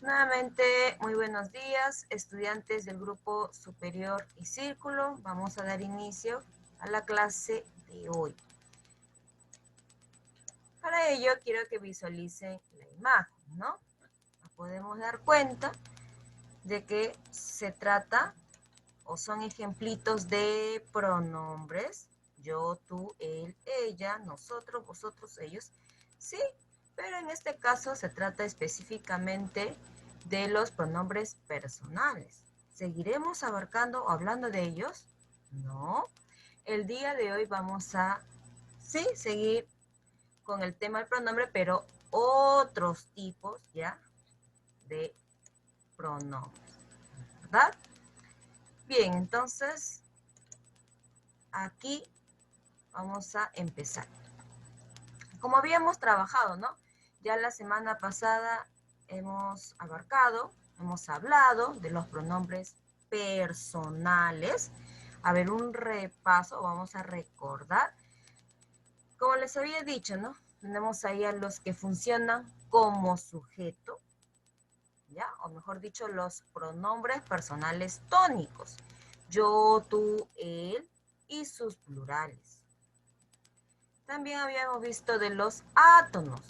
Nuevamente, muy buenos días, estudiantes del grupo superior y círculo. Vamos a dar inicio a la clase de hoy. Para ello, quiero que visualicen la imagen, ¿no? Nos podemos dar cuenta de que se trata o son ejemplitos de pronombres. Yo, tú, él, ella, nosotros, vosotros, ellos. Sí, pero en este caso se trata específicamente de los pronombres personales. ¿Seguiremos abarcando o hablando de ellos? No. El día de hoy vamos a, sí, seguir con el tema del pronombre, pero otros tipos ya de pronombres, ¿verdad? Bien, entonces aquí vamos a empezar. Como habíamos trabajado, ¿no? Ya la semana pasada hemos abarcado, hemos hablado de los pronombres personales. A ver, un repaso, vamos a recordar. Como les había dicho, ¿no? Tenemos ahí a los que funcionan como sujeto, ¿ya? O mejor dicho, los pronombres personales tónicos. Yo, tú, él y sus plurales. También habíamos visto de los átonos,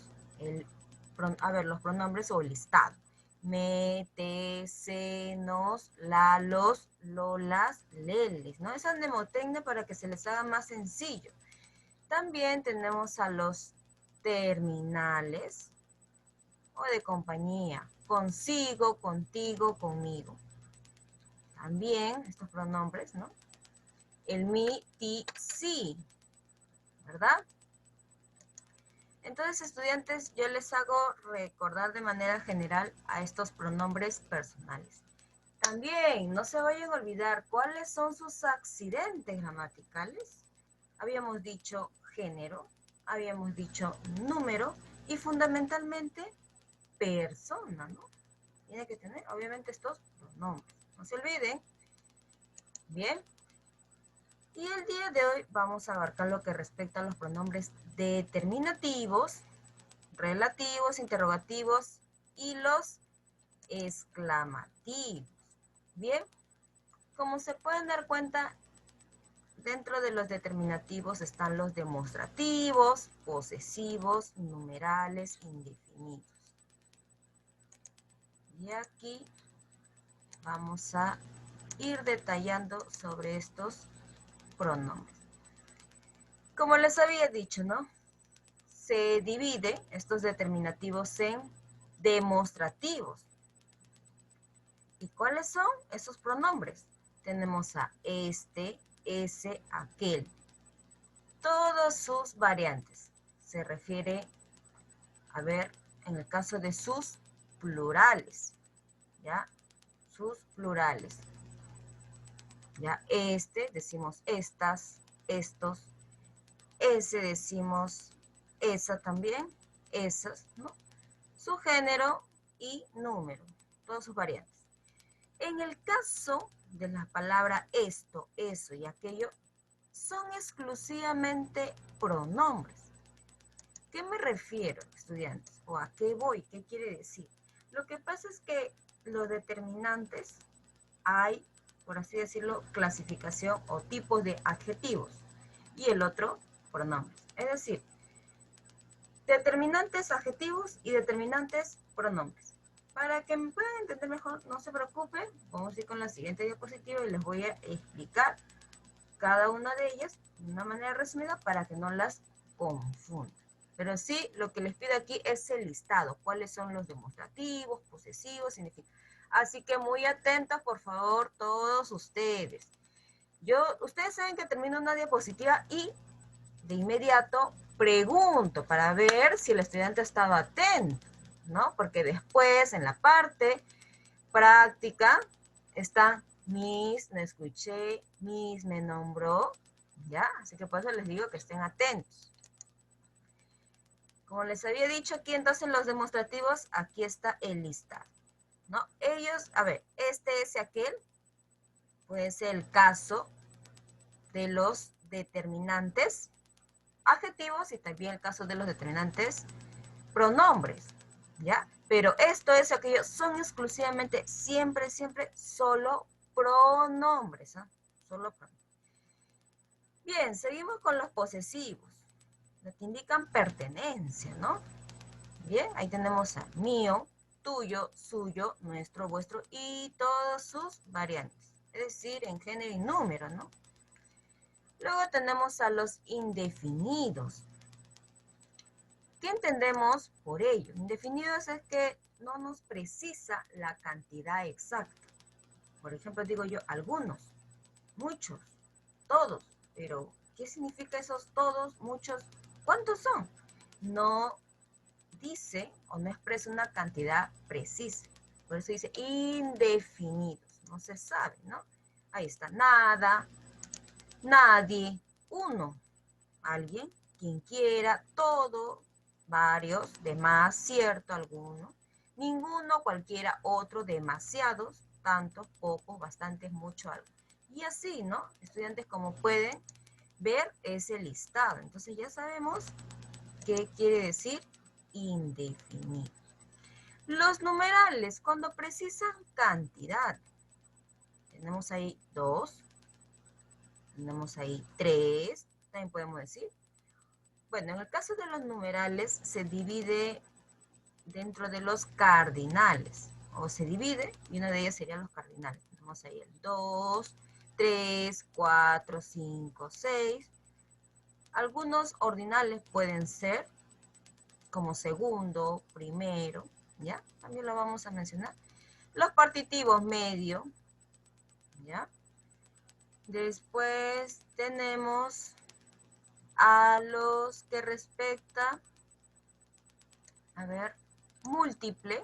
los pronombres o el listado. Me, te, se, nos, lalos, lolas, leles, ¿no? Esa mnemotecnia para que se les haga más sencillo. También tenemos a los terminales o de compañía, consigo, contigo, conmigo. También estos pronombres, ¿no? El mi, ti, sí, ¿verdad? Entonces, estudiantes, yo les hago recordar de manera general a estos pronombres personales. También, no se vayan a olvidar cuáles son sus accidentes gramaticales. Habíamos dicho género, habíamos dicho número y fundamentalmente persona, ¿no? Tiene que tener, obviamente, estos pronombres. No se olviden. Bien. Y el día de hoy vamos a abarcar lo que respecta a los pronombres determinativos, relativos, interrogativos y los exclamativos. Bien, como se pueden dar cuenta, dentro de los determinativos están los demostrativos, posesivos, numerales, indefinidos. Y aquí vamos a ir detallando sobre estos pronombres. Como les había dicho, ¿no? Se divide estos determinativos en demostrativos. ¿Y cuáles son esos pronombres? Tenemos a este, ese, aquel. Todas sus variantes. Se refiere, a ver, en el caso de sus plurales. ¿Ya? Sus plurales. ¿Ya? Este, decimos estas, estos. Ese decimos esa también, esas, ¿no? Su género y número. Todas sus variantes. En el caso de la palabra esto, eso y aquello, son exclusivamente pronombres. ¿Qué me refiero, estudiantes? ¿O a qué voy? ¿Qué quiere decir? Lo que pasa es que los determinantes hay, por así decirlo, clasificación o tipos de adjetivos. Y el otro, pronombres. Es decir, determinantes adjetivos y determinantes pronombres. Para que me puedan entender mejor, no se preocupen, vamos a ir con la siguiente diapositiva y les voy a explicar cada una de ellas de una manera resumida para que no las confundan. Pero sí, lo que les pido aquí es el listado, cuáles son los demostrativos, posesivos, significativos. Así que muy atentos, por favor, todos ustedes. Ustedes saben que termino una diapositiva y de inmediato pregunto para ver si el estudiante estaba atento, ¿no? Porque después en la parte práctica está Miss, me escuché, Miss me nombró, ¿ya? Así que por eso les digo que estén atentos. Como les había dicho aquí entonces en los demostrativos, aquí está el listado, ¿no? Ellos, a ver, este es aquel, puede ser el caso de los determinantes adjetivos y también el caso de los determinantes pronombres, ¿ya? Pero esto es aquello, son exclusivamente, siempre, siempre, solo pronombres, ¿ah? Solo pronombres. Bien, seguimos con los posesivos, los que indican pertenencia, ¿no? Bien, ahí tenemos a mío, tuyo, suyo, nuestro, vuestro y todas sus variantes. Es decir, en género y número, ¿no? Luego tenemos a los indefinidos. ¿Qué entendemos por ello? Indefinidos es que no nos precisa la cantidad exacta. Por ejemplo, digo yo, algunos, muchos, todos. Pero, ¿qué significa esos todos, muchos? ¿Cuántos son? No dice o no expresa una cantidad precisa. Por eso dice indefinidos. No se sabe, ¿no? Ahí está. Nada, nadie, uno, alguien, quien quiera, todo, varios, demás, cierto, alguno, ninguno, cualquiera, otro, demasiados, tantos, pocos, bastantes, mucho, algo. Y así, ¿no? Estudiantes, como pueden ver ese listado. Entonces ya sabemos qué quiere decir indefinido. Los numerales, cuando precisan cantidad. Tenemos ahí 2, tenemos ahí 3, también podemos decir. Bueno, en el caso de los numerales se divide dentro de los cardinales, o se divide, y una de ellas serían los cardinales. Tenemos ahí el 2, 3, 4, 5, 6. Algunos ordinales pueden ser como segundo, primero, ¿ya? También lo vamos a mencionar. Los partitivos medio, ¿ya? Después tenemos a los que respecta, a ver, múltiple,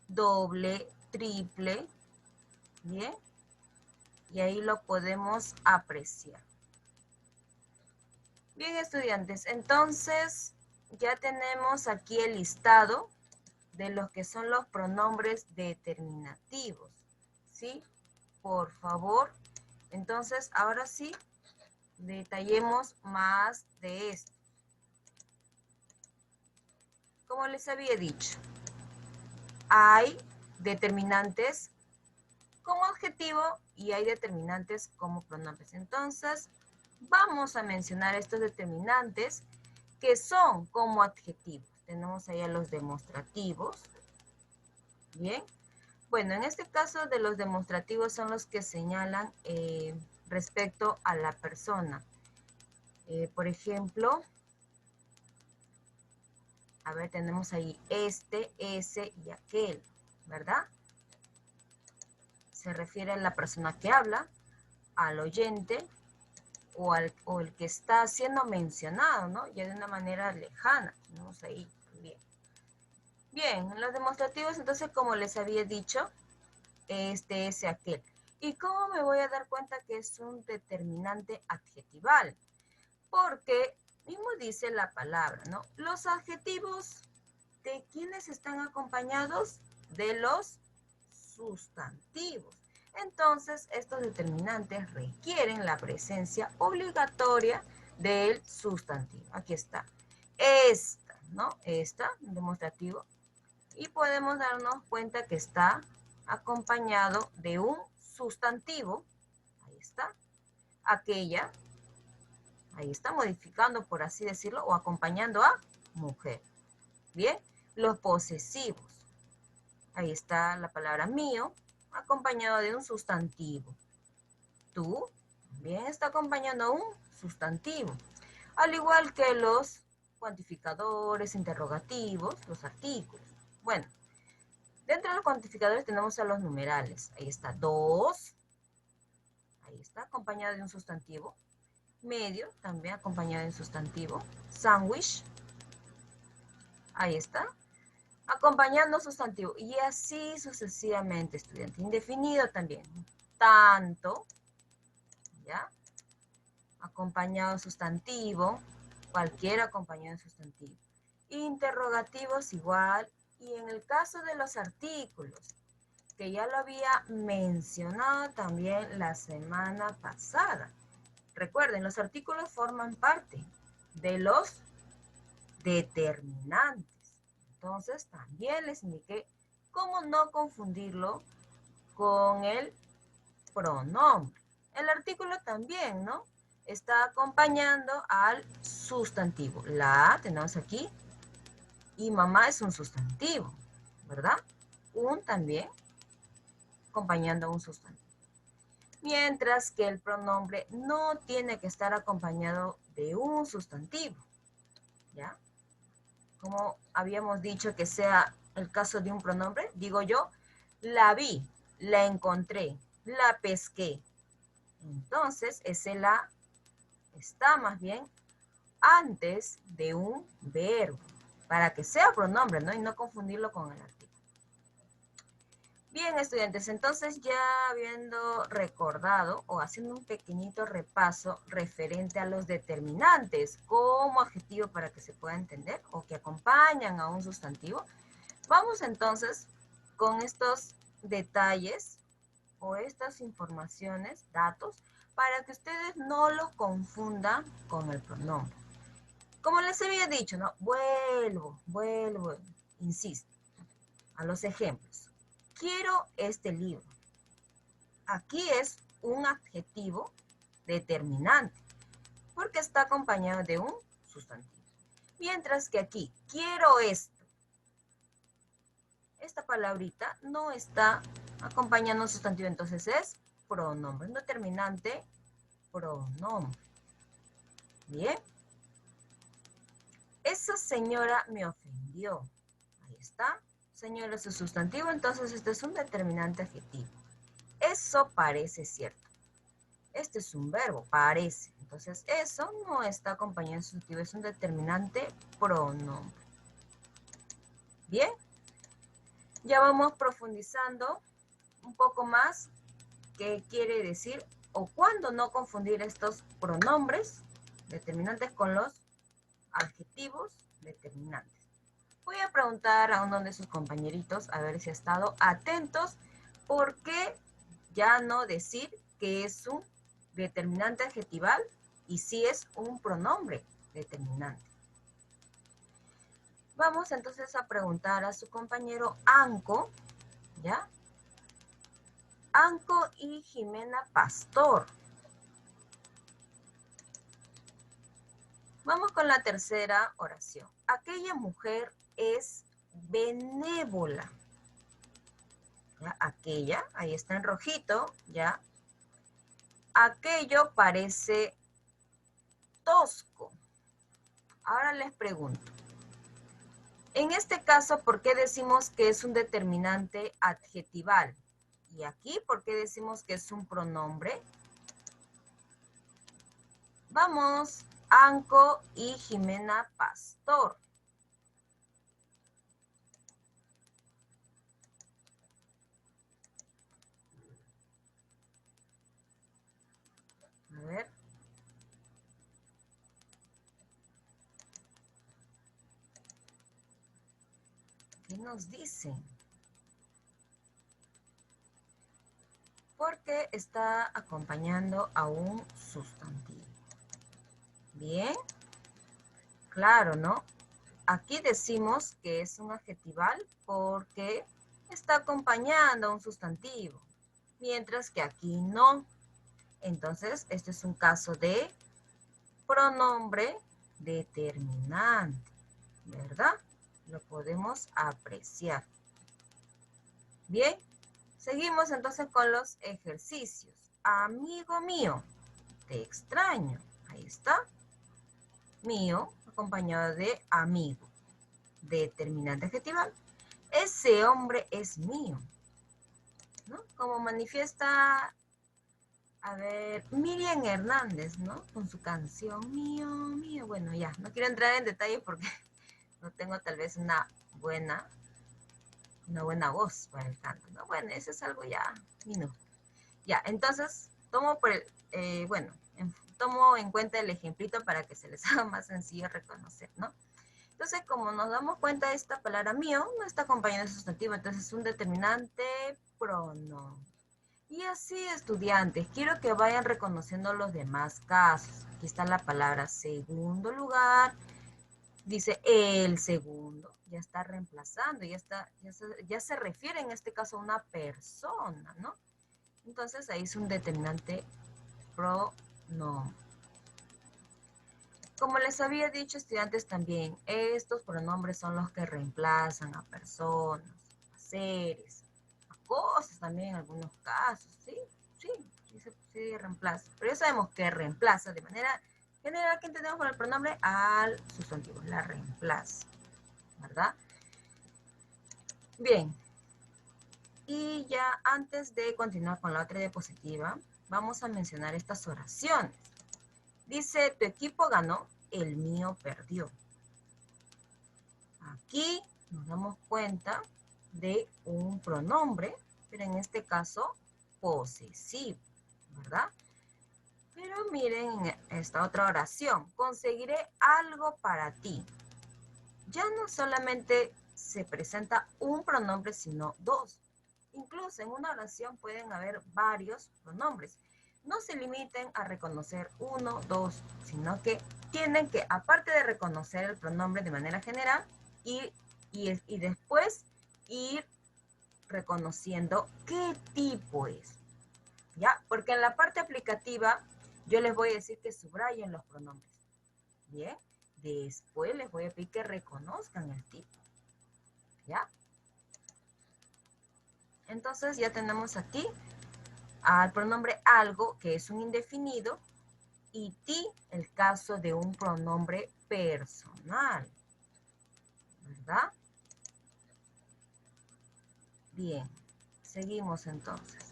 doble, triple, ¿bien? Y ahí lo podemos apreciar. Bien, estudiantes, entonces ya tenemos aquí el listado de los que son los pronombres determinativos, ¿sí? Por favor, entonces ahora sí, detallemos más de esto. Como les había dicho, hay determinantes como adjetivo y hay determinantes como pronombres. Entonces, vamos a mencionar estos determinantes que son como adjetivos. Tenemos ahí a los demostrativos. Bien. Bueno, en este caso de los demostrativos son los que señalan respecto a la persona. Por ejemplo, a ver, tenemos ahí este, ese y aquel, ¿verdad? Se refiere a la persona que habla, al oyente o el que está siendo mencionado, ¿no? Ya de una manera lejana. Tenemos ahí también. Bien, en los demostrativos, entonces, como les había dicho, este, ese, aquel. ¿Y cómo me voy a dar cuenta que es un determinante adjetival? Porque mismo dice la palabra, ¿no? Los adjetivos, ¿de quiénes están acompañados? De los sustantivos. Entonces, estos determinantes requieren la presencia obligatoria del sustantivo. Aquí está. Esta, ¿no? Esta, demostrativo. Y podemos darnos cuenta que está acompañado de un sustantivo. Ahí está. Aquella. Ahí está modificando, por así decirlo, o acompañando a mujer. Bien. Los posesivos. Ahí está la palabra mío, acompañado de un sustantivo. Tú también está acompañando a un sustantivo. Al igual que los cuantificadores, interrogativos, los artículos. Bueno, dentro de los cuantificadores tenemos a los numerales. Ahí está 2. Ahí está acompañado de un sustantivo. Medio, también acompañado de un sustantivo. Sándwich. Ahí está. Acompañando sustantivo. Y así sucesivamente, estudiante. Indefinido también. Tanto. ¿Ya? Acompañado de sustantivo. Cualquier acompañado de sustantivo. Interrogativos igual. Y en el caso de los artículos, que ya lo había mencionado también la semana pasada. Recuerden, los artículos forman parte de los determinantes. Entonces, también les indiqué cómo no confundirlo con el pronombre. El artículo también, ¿no? Está acompañando al sustantivo. La tenemos aquí y mamá es un sustantivo, ¿verdad? Un también acompañando a un sustantivo. Mientras que el pronombre no tiene que estar acompañado de un sustantivo, ¿ya? Como habíamos dicho que sea el caso de un pronombre, digo yo, la vi, la encontré, la pesqué. Entonces, ese la está más bien antes de un verbo, para que sea pronombre, ¿no? Y no confundirlo con el artículo. Bien, estudiantes, entonces ya habiendo recordado o haciendo un pequeñito repaso referente a los determinantes como adjetivo para que se pueda entender o que acompañan a un sustantivo, vamos entonces con estos detalles o estas informaciones, datos, para que ustedes no lo confundan con el pronombre. Como les había dicho, ¿no? Vuelvo, insisto, a los ejemplos. Quiero este libro. Aquí es un adjetivo determinante, porque está acompañado de un sustantivo. Mientras que aquí, quiero esto. Esta palabrita no está acompañando un sustantivo, entonces es pronombre. Un determinante, pronombre. Bien. Esa señora me ofendió. Ahí está. Señora es su sustantivo, entonces este es un determinante adjetivo. Eso parece cierto. Este es un verbo, parece. Entonces, eso no está acompañado de sustantivo, es un determinante pronombre. Bien. Ya vamos profundizando un poco más qué quiere decir o cuándo no confundir estos pronombres determinantes con los adjetivos determinantes. Voy a preguntar a uno de sus compañeritos a ver si ha estado atentos, por qué ya no decir que es un determinante adjetival y si es un pronombre determinante. Vamos entonces a preguntar a su compañero Anco, ¿ya? Anco y Jimena Pastor. Vamos con la tercera oración. Aquella mujer es benévola. ¿Ya? Aquella, ahí está en rojito, ¿ya? Aquello parece tosco. Ahora les pregunto. En este caso, ¿por qué decimos que es un determinante adjetival? Y aquí, ¿por qué decimos que es un pronombre? Vamos, Anco y Jimena Pastor. A ver. ¿Qué nos dicen? Porque está acompañando a un sustantivo. Bien. Claro, ¿no? Aquí decimos que es un adjetival porque está acompañando a un sustantivo, mientras que aquí no. Entonces, este es un caso de pronombre determinante, ¿verdad? Lo podemos apreciar. Bien, seguimos entonces con los ejercicios. Amigo mío, te extraño. Ahí está. Mío, acompañado de amigo. Determinante adjetival. Ese hombre es mío, ¿no? Como manifiesta, a ver, Miriam Hernández, ¿no? Con su canción Mío, mío. Bueno, ya, no quiero entrar en detalle porque no tengo tal vez una buena voz para el canto, ¿no? Bueno, eso es algo ya minúsculo. Ya, entonces, tomo tomo en cuenta el ejemplito para que se les haga más sencillo reconocer, ¿no? Entonces, como nos damos cuenta, esta palabra mío no está acompañada de sustantivo, entonces es un determinante pronombre. Y así, estudiantes, quiero que vayan reconociendo los demás casos. Aquí está la palabra segundo lugar, Dice el segundo, ya está reemplazando, ya se refiere en este caso a una persona, ¿no? Entonces ahí es un determinante pronombre. Como les había dicho, estudiantes, también estos pronombres son los que reemplazan a personas, a seres, a cosas también en algunos casos, ¿sí? Sí, reemplaza. Pero ya sabemos que reemplaza de manera general. ¿Qué entendemos por el pronombre? Al sustantivo, la reemplaza, ¿verdad? Bien. Y ya antes de continuar con la otra diapositiva, vamos a mencionar estas oraciones. Dice, tu equipo ganó, el mío perdió. Aquí nos damos cuenta de un pronombre, pero en este caso posesivo, ¿verdad? Pero miren esta otra oración, conseguiré algo para ti. Ya no solamente se presenta un pronombre, sino dos. Incluso en una oración pueden haber varios pronombres. No se limiten a reconocer uno, dos, sino que tienen que, aparte de reconocer el pronombre de manera general, y después ir reconociendo qué tipo es. ¿Ya? Porque en la parte aplicativa yo les voy a decir que subrayen los pronombres. ¿Bien? Después les voy a pedir que reconozcan el tipo. ¿Ya? Entonces ya tenemos aquí al pronombre algo, que es un indefinido, y ti, el caso de un pronombre personal. ¿Verdad? Bien, seguimos entonces.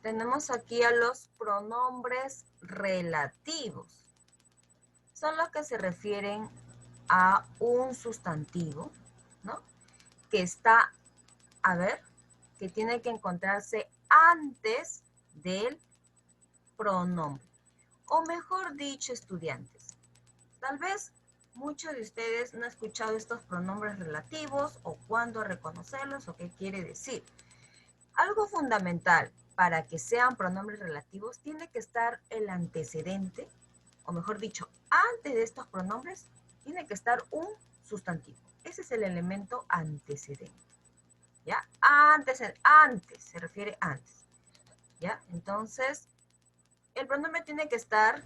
Tenemos aquí a los pronombres relativos. Son los que se refieren a un sustantivo, ¿no? Que está, a ver, que tiene que encontrarse antes del pronombre. O mejor dicho, estudiantes, tal vez muchos de ustedes no han escuchado estos pronombres relativos o cuándo reconocerlos o qué quiere decir. Algo fundamental para que sean pronombres relativos tiene que estar el antecedente, o mejor dicho, antes de estos pronombres tiene que estar un sustantivo. Ese es el elemento antecedente. ¿Ya? Antes, se refiere antes. ¿Ya? Entonces, el pronombre tiene que estar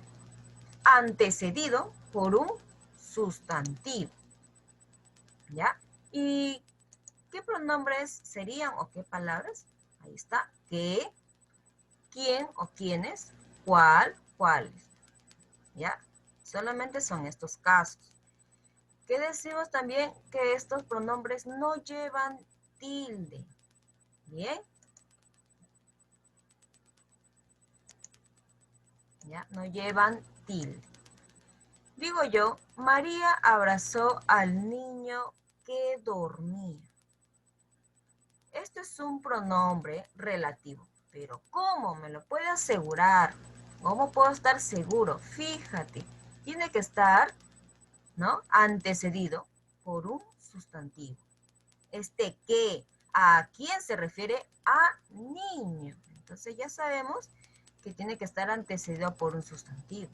antecedido por un sustantivo. ¿Ya? ¿Y qué pronombres serían o qué palabras? Ahí está. ¿Qué? ¿Quién o quiénes? ¿Cuál? ¿Cuáles? ¿Ya? Solamente son estos casos. ¿Qué decimos también? Que estos pronombres no llevan tilde. ¿Bien? ¿Ya? No llevan tilde. Digo yo, María abrazó al niño que dormía. Esto es un pronombre relativo, pero ¿cómo me lo puede asegurar? ¿Cómo puedo estar seguro? Fíjate, tiene que estar, ¿no?, antecedido por un sustantivo. Este que, ¿a quién se refiere? A niño. Entonces ya sabemos que tiene que estar antecedido por un sustantivo.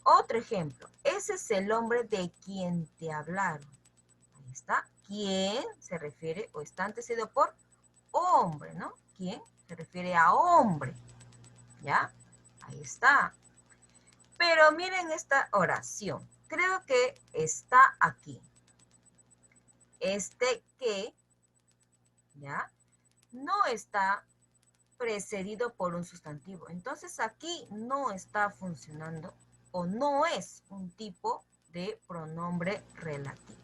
Otro ejemplo, ese es el hombre de quien te hablaron. Ahí está. ¿Quién se refiere o está antecedido por hombre, ¿no? ¿Quién? Se refiere a hombre. ¿Ya? Ahí está. Pero miren esta oración. Creo que está aquí. Este que, ¿ya?, no está precedido por un sustantivo. Entonces aquí no está funcionando o no es un tipo de pronombre relativo.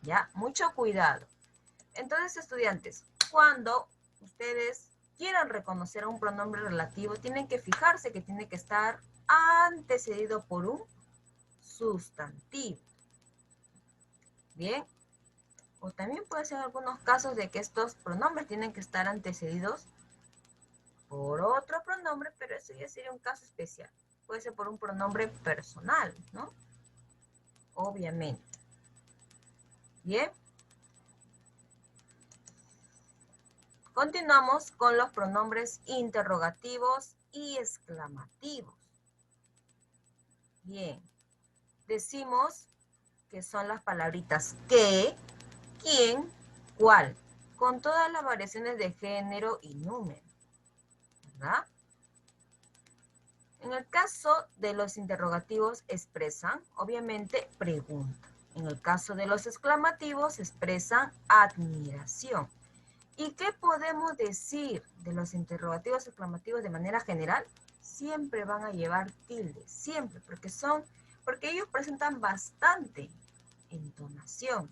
¿Ya? Mucho cuidado. Entonces, estudiantes, cuando ustedes quieran reconocer a un pronombre relativo, tienen que fijarse que tiene que estar antecedido por un sustantivo. Bien. O también puede ser algunos casos de que estos pronombres tienen que estar antecedidos por otro pronombre, pero eso ya sería un caso especial. Puede ser por un pronombre personal, ¿no? Obviamente. Bien. Continuamos con los pronombres interrogativos y exclamativos. Bien, decimos que son las palabritas qué, quién, cuál, con todas las variaciones de género y número, ¿verdad? En el caso de los interrogativos expresan, obviamente, pregunta. En el caso de los exclamativos expresan admiración. ¿Y qué podemos decir de los interrogativos exclamativos de manera general? Siempre van a llevar tilde, siempre, porque ellos presentan bastante entonación.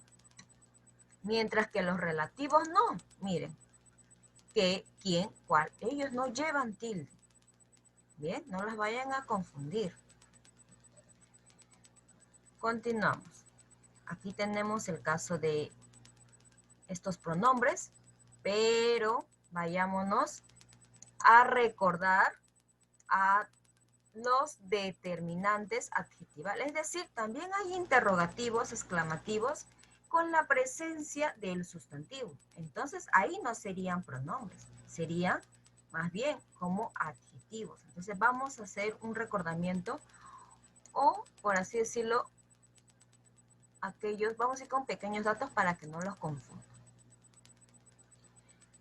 Mientras que los relativos no. Miren, qué, quién, cuál, ellos no llevan tilde. Bien, no las vayan a confundir. Continuamos. Aquí tenemos el caso de estos pronombres, pero vayámonos a recordar a los determinantes adjetivales. Es decir, también hay interrogativos, exclamativos, con la presencia del sustantivo. Entonces, ahí no serían pronombres, serían más bien como adjetivos. Entonces, vamos a hacer un recordamiento o, por así decirlo, vamos a ir con pequeños datos para que no los confundan.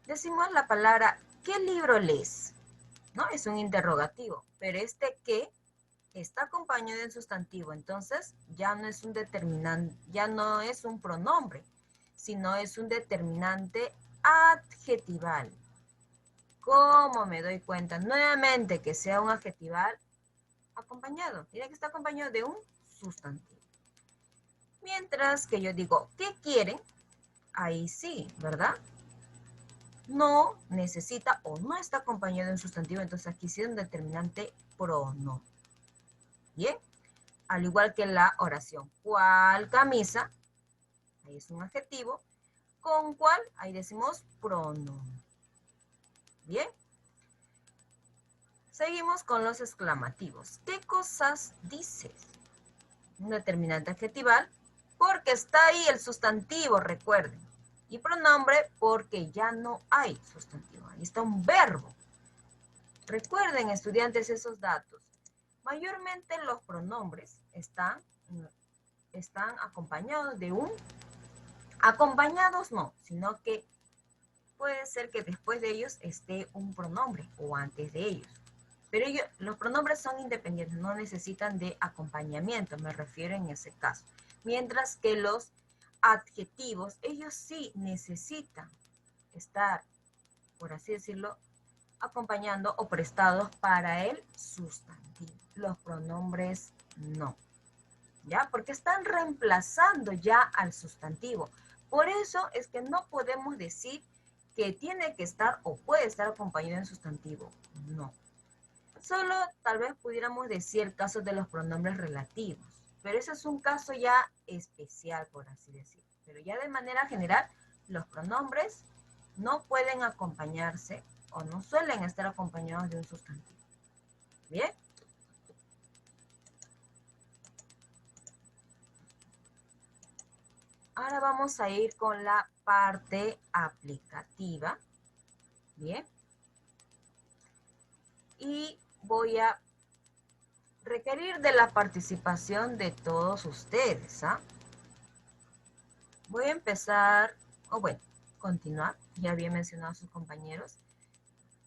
Decimos la palabra, ¿qué libro lees? ¿No? Es un interrogativo, pero este qué está acompañado del sustantivo, entonces ya no es un determinante, ya no es un pronombre, sino es un determinante adjetival. ¿Cómo me doy cuenta? Nuevamente que sea un adjetival acompañado. Tiene que estar acompañado de un sustantivo. Mientras que yo digo, ¿qué quieren? Ahí sí, ¿verdad? No necesita o no está acompañado de un sustantivo, entonces aquí sí es un determinante pronombre. Bien, al igual que la oración. ¿Cuál camisa? Ahí es un adjetivo. ¿Con cuál? Ahí decimos pronombre. Bien. Seguimos con los exclamativos. ¿Qué cosas dices? Un determinante adjetival porque está ahí el sustantivo, recuerden. Y pronombre porque ya no hay sustantivo. Ahí está un verbo. Recuerden, estudiantes, esos datos. Mayormente los pronombres están acompañados de un... Acompañados no, sino que puede ser que después de ellos esté un pronombre o antes de ellos. Pero los pronombres son independientes, no necesitan de acompañamiento, me refiero en ese caso. Mientras que los adjetivos, ellos sí necesitan estar, por así decirlo, acompañando o prestados para el sustantivo. Los pronombres no. ¿Ya? Porque están reemplazando ya al sustantivo. Por eso es que no podemos decir que tiene que estar o puede estar acompañado en sustantivo. No. Solo tal vez pudiéramos decir el caso de los pronombres relativos, pero ese es un caso ya especial, por así decirlo. Pero ya de manera general, los pronombres no pueden acompañarse o no suelen estar acompañados de un sustantivo. ¿Bien? Ahora vamos a ir con la parte aplicativa. Bien. Y voy a requerir de la participación de todos ustedes. Voy a empezar, continuar. Ya había mencionado a sus compañeros.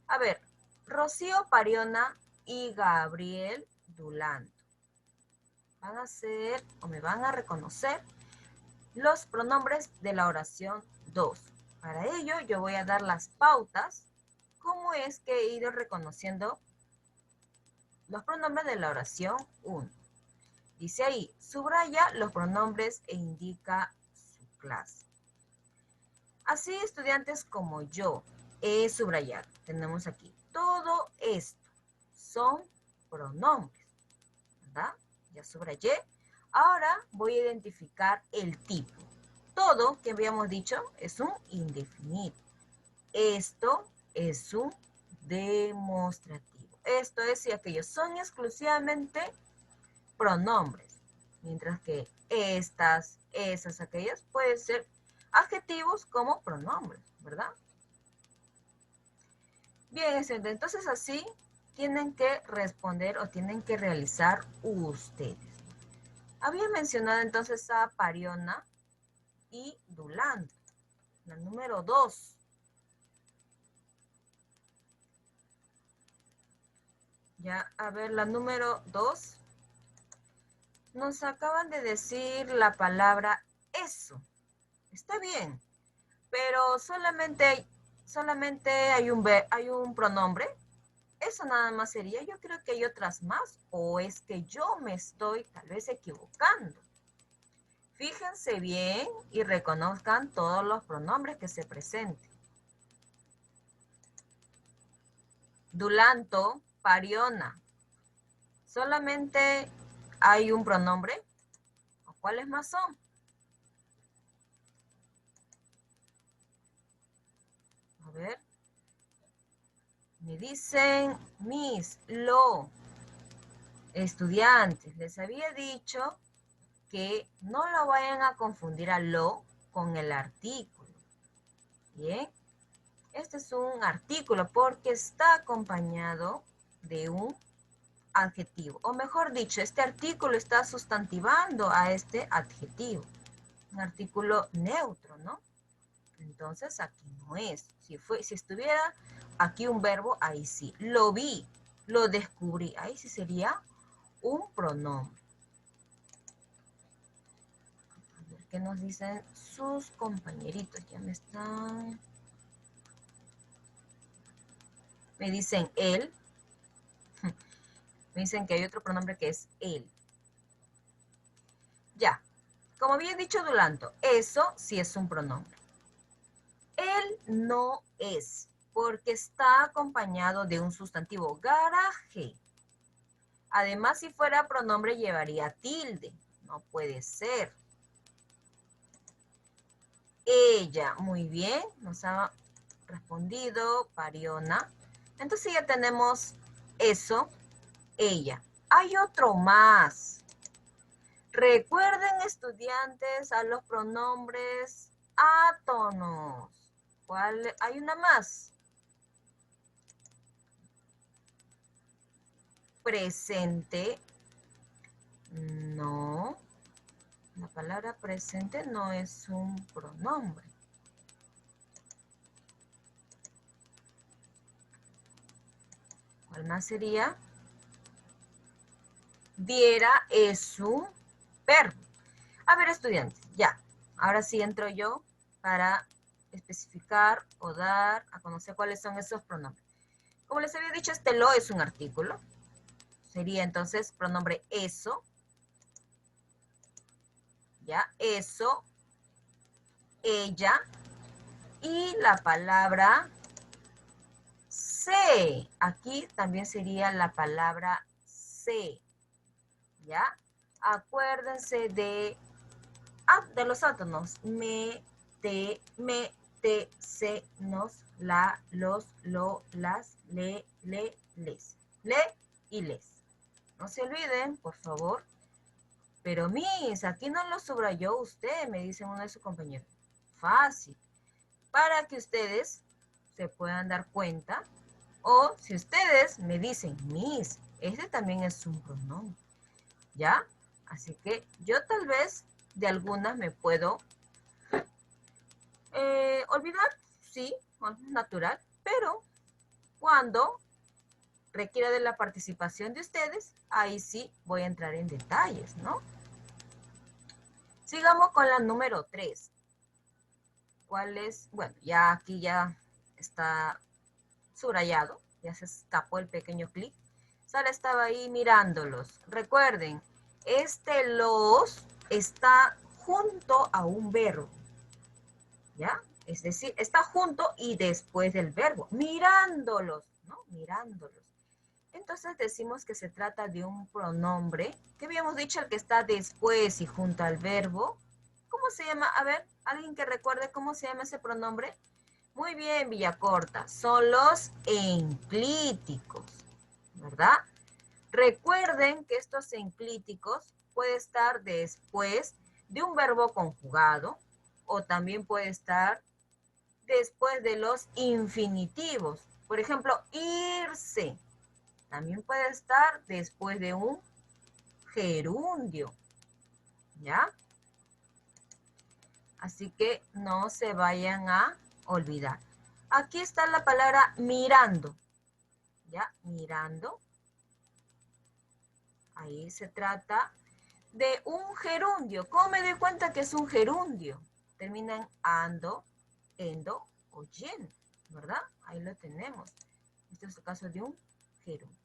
A ver, Rocío Pariona y Gabriel Dulanto. Van a ser, o me van a reconocer, los pronombres de la oración 2. Para ello, yo voy a dar las pautas, cómo es que he ido reconociendo los pronombres de la oración 1. Dice ahí, subraya los pronombres e indica su clase. Así, estudiantes como yo he subrayado, tenemos aquí, todo esto son pronombres, ¿verdad? Ya subrayé. Ahora voy a identificar el tipo. Todo, que habíamos dicho, es un indefinido. Esto es un demostrativo. Esto es y aquello son exclusivamente pronombres, mientras que estas, esas, aquellas pueden ser adjetivos como pronombres, ¿verdad? Bien, excelente. Entonces así tienen que responder o tienen que realizar ustedes. Había mencionado entonces a Pariona y Dulanto. La número 2. Ya, a ver, la número 2. Nos acaban de decir la palabra eso. Está bien, pero solamente hay un pronombre. Eso nada más sería. Yo creo que hay otras más, o es que yo me estoy tal vez equivocando. Fíjense bien y reconozcan todos los pronombres que se presenten. Dulanto, Pariona. ¿Solamente hay un pronombre? ¿O cuáles más son? A ver. Me dicen, Miss, lo, estudiantes, les había dicho que no lo vayan a confundir a lo con el artículo. Bien, este es un artículo porque está acompañado de un adjetivo. O mejor dicho, este artículo está sustantivando a este adjetivo. Un artículo neutro, ¿no? Entonces aquí no es. Si estuviera aquí un verbo, ahí sí. Lo vi, lo descubrí. Ahí sí sería un pronombre. A ver qué nos dicen sus compañeritos. Ya me están... Me dicen él. Me dicen que hay otro pronombre que es él. Ya. Como había dicho Dulanto, eso sí es un pronombre. Él no es, porque está acompañado de un sustantivo, garaje. Además, si fuera pronombre, llevaría tilde. No puede ser. Ella, muy bien, nos ha respondido Pariona. Entonces ya tenemos eso, ella. Hay otro más. Recuerden, estudiantes, a los pronombres átonos. ¿Cuál? Hay una más. Presente. No. La palabra presente no es un pronombre. ¿Cuál más sería? Viera es un verbo. A ver, estudiantes, ya. Ahora sí entro yo para especificar o dar a conocer cuáles son esos pronombres. Como les había dicho, este lo es un artículo. Sería entonces pronombre eso. Ya, eso, ella. Y la palabra se. Aquí también sería la palabra se. ¿Ya? Acuérdense de los átonos. Me, te, se, nos, la, los, lo, las, le, les. Le y les. No se olviden, por favor. Pero Miss, aquí no lo subrayó usted, me dice uno de sus compañeros. Fácil. Para que ustedes se puedan dar cuenta. O si ustedes me dicen, Miss, este también es un pronombre. ¿Ya? Así que yo tal vez de algunas me puedo olvidar, sí, es natural, pero cuando requiera de la participación de ustedes, ahí sí voy a entrar en detalles, ¿no? Sigamos con la número 3. ¿Cuál es? Bueno, ya aquí ya está subrayado, ya se escapó el pequeño clic. Sara estaba ahí mirándolos. Recuerden, este los está junto a un verbo, ¿ya? Es decir, está junto y después del verbo, mirándolos, ¿no? Mirándolos. Entonces decimos que se trata de un pronombre, que habíamos dicho el que está después y junto al verbo. ¿Cómo se llama? A ver, ¿alguien que recuerde cómo se llama ese pronombre? Muy bien, Villacorta, son los enclíticos, ¿verdad? Recuerden que estos enclíticos puede estar después de un verbo conjugado o también puede estar después de los infinitivos. Por ejemplo, irse. También puede estar después de un gerundio, ¿ya? Así que no se vayan a olvidar. Aquí está la palabra mirando, ¿ya? Mirando. Ahí se trata de un gerundio. ¿Cómo me doy cuenta que es un gerundio? Termina en ando, endo o yen, ¿verdad? Ahí lo tenemos. Este es el caso de un gerundio.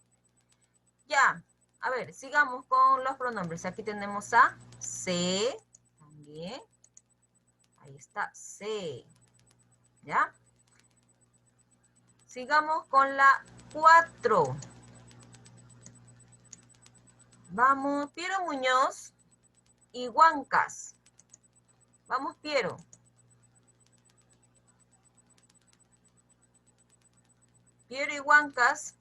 Ya, a ver, sigamos con los pronombres. Aquí tenemos a se, también. Ahí está, se. ¿Ya? Sigamos con la 4. Vamos, Piero Muñoz y Huancas. Vamos, Piero. Piero y Huancas.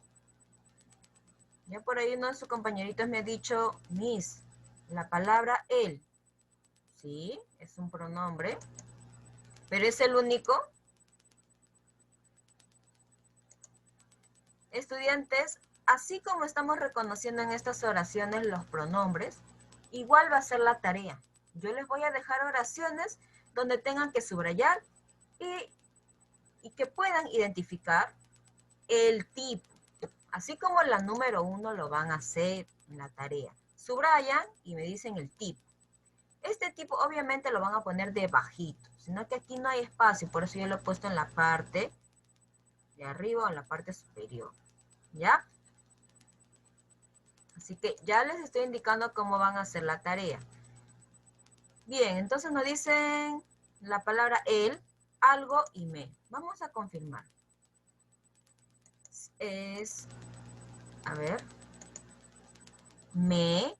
Ya por ahí uno de sus compañeritos me ha dicho, Miss, la palabra él. Sí, es un pronombre. Pero es el único. Estudiantes, así como estamos reconociendo en estas oraciones los pronombres, igual va a ser la tarea. Yo les voy a dejar oraciones donde tengan que subrayar y que puedan identificar el tipo. Así como la número 1 lo van a hacer en la tarea. Subrayan y me dicen el tipo. Este tipo obviamente lo van a poner de bajito, sino que aquí no hay espacio, por eso yo lo he puesto en la parte de arriba o en la parte superior. ¿Ya? Así que ya les estoy indicando cómo van a hacer la tarea. Bien, entonces nos dicen la palabra el, algo y me. Vamos a confirmar. Es, a ver, me,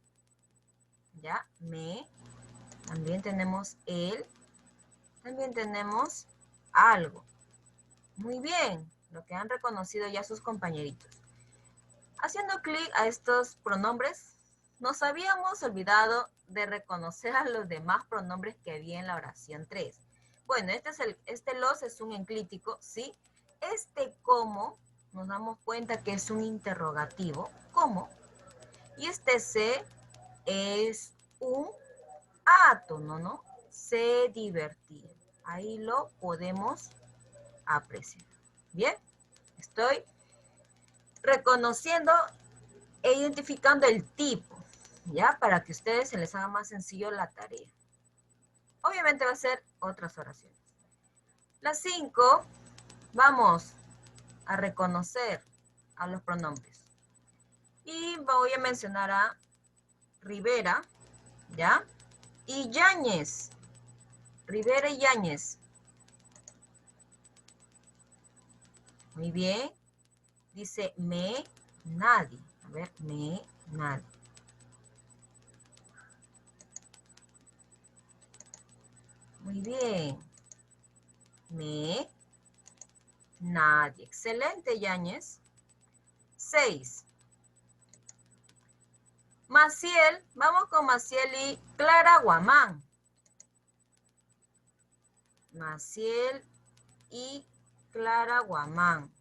ya, me. También tenemos el, también tenemos algo. Muy bien, lo que han reconocido ya sus compañeritos. Haciendo clic a estos pronombres, nos habíamos olvidado de reconocer a los demás pronombres que había en la oración 3. Bueno, este los es un enclítico, ¿sí? Este como, nos damos cuenta que es un interrogativo, ¿cómo? Y este se es un átono, ¿no? Se divertir. Ahí lo podemos apreciar. Bien, estoy reconociendo e identificando el tipo, ¿ya? Para que a ustedes se les haga más sencillo la tarea. Obviamente va a ser otras oraciones. Las 5, vamos a reconocer a los pronombres. Y voy a mencionar a Rivera, ¿ya? Y Yáñez. Rivera y Yáñez. Muy bien. Dice me, nadie. A ver, me, nadie. Muy bien. Me, nadie. Excelente, Yáñez. 6. Maciel, vamos con Maciel y Clara Guamán. Maciel y Clara Guamán.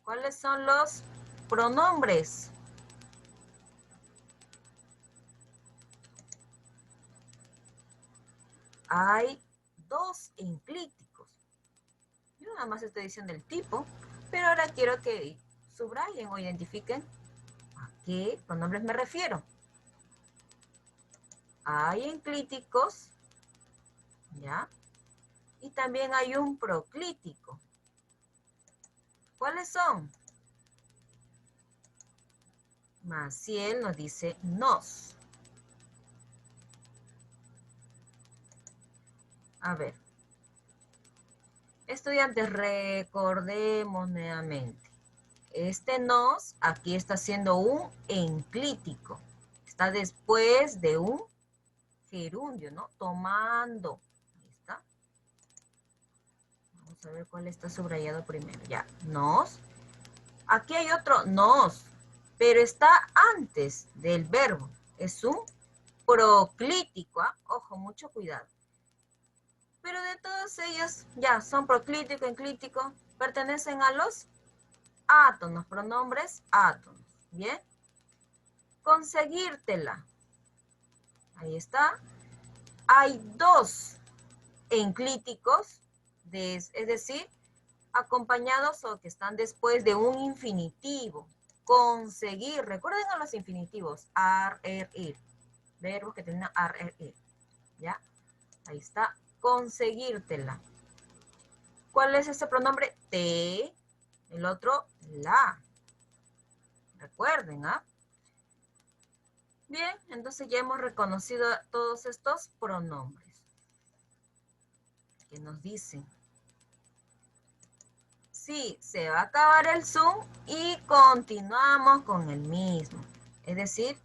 ¿Cuáles son los pronombres? Hay 2 enclíticos. Yo nada más estoy diciendo el tipo, pero ahora quiero que subrayen o identifiquen a qué pronombres me refiero. Hay enclíticos, ¿ya? Y también hay un proclítico. ¿Cuáles son? Maciel nos dice nos. A ver. Estudiantes, recordemos nuevamente. Este nos aquí está haciendo un enclítico. Está después de un gerundio, ¿no? Tomando. Ahí está. Vamos a ver cuál está subrayado primero. Ya, nos. Aquí hay otro nos, pero está antes del verbo. Es un proclítico, ¿ah? Ojo, mucho cuidado. Pero de todos ellos, ya, son proclítico, enclítico, pertenecen a los átonos, pronombres átonos. Bien. Conseguírtela. Ahí está. Hay dos enclíticos, es decir, acompañados o que están después de un infinitivo. Conseguir. Recuerden a los infinitivos. Ar, er, ir. Verbos que tienen ar, er, ir. ¿Ya? Ahí está. Conseguírtela. ¿Cuál es ese pronombre? Te. El otro, la. Recuerden, ¿ah? Bien, entonces ya hemos reconocido todos estos pronombres que nos dicen. Sí, se va a acabar el Zoom y continuamos con el mismo. Es decir,